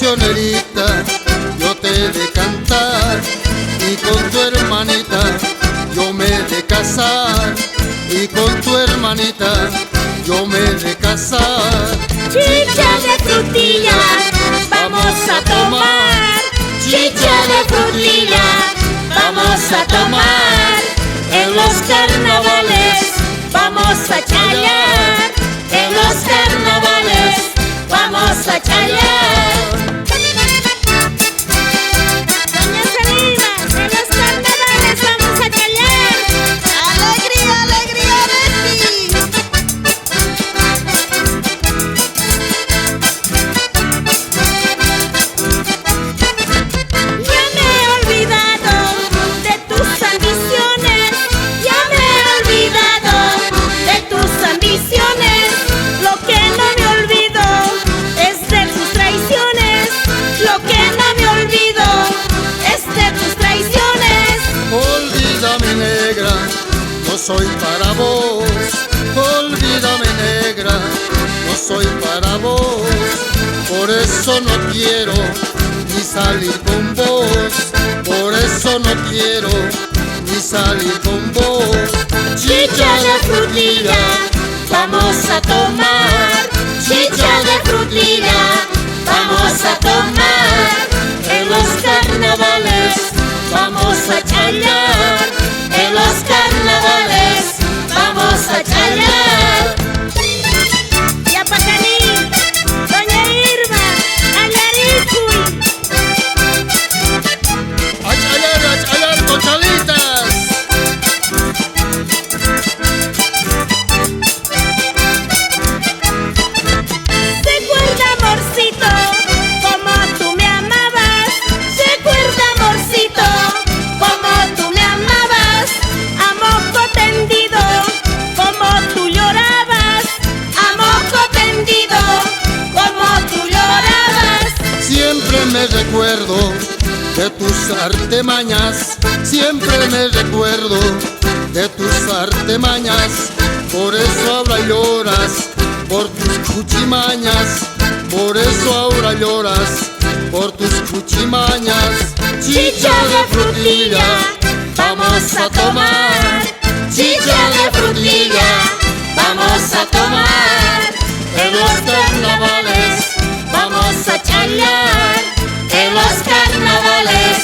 traicionerita yo te he de cantar, y con tu hermanita yo me he de casar, y con tu hermanita yo me he de casar. Chicha de frutilla, vamos a tomar. Chicha de frutilla, vamos a tomar. En los carnavales vamos a chayar. En los carnavales vamos a chayar. Doña Salima, en los carnavales vamos a chayar. ¡Alegría, alegría de ti! Ya me he olvidado de tus ambiciones. Ya me he olvidado de tus ambiciones. Lo que no me olvido es de tus traiciones. Lo que no me olvido es de tus traiciones. Olvídame, negra, no soy para vos. Olvídame, negra, no soy para vos. Por eso no quiero ni salir con vos. Por eso no quiero ni salir con vos. Chicha de frutilla, vamos a tomar. Chicha de frutilla, vamos a tomar. En los carnavales vamos a chayar. En los carnavales vamos a chayar. Ya Pacaní, Doña Irma, Alaricuy. ¡A chayar, cochalitas! Recuerda, amorcito, como tú me amabas. Recuerda, amorcito, como tú me amabas. A moco tendido, como tú llorabas. A moco tendido, como tú llorabas. Siempre me recuerdo de tus artimañas, siempre me recuerdo de tus artimañas. Por eso ahora lloras por tus cuchimañas, por eso ahora lloras por tus cuchimañas. Chicha de frutilla, vamos a tomar. Chicha de frutilla, vamos a tomar. En los carnavales vamos a chayar. En los carnavales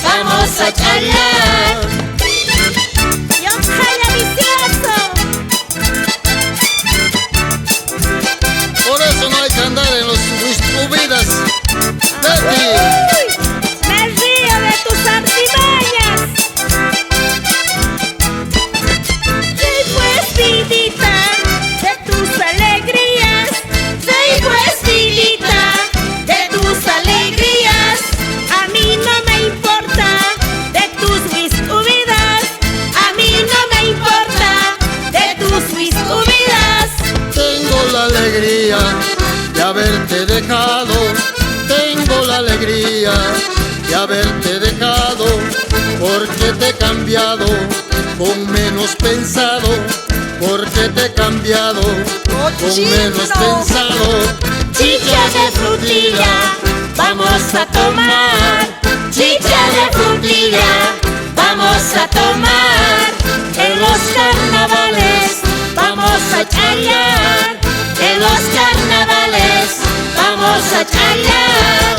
vamos a chayar. ¡Yo soy vicioso! Por eso no hay que andar en los subidas. Betty, ¡Uy! Me río de tus artimañas. Soy pues vidita de tus alegrías. Soy pues vidita de tus alegrías. A mí no me importa de tus huidas. A mí no me importa de tus huidas. tengo la alegría de haberte dejado. Tengo la alegría de haberte dejado, porque te he cambiado con menos pensado, porque te he cambiado con menos pensado. Chicha de frutilla, vamos a tomar. Chicha de frutilla, vamos a tomar. En los carnavales vamos a chayar. En los carnavales vamos a chayar.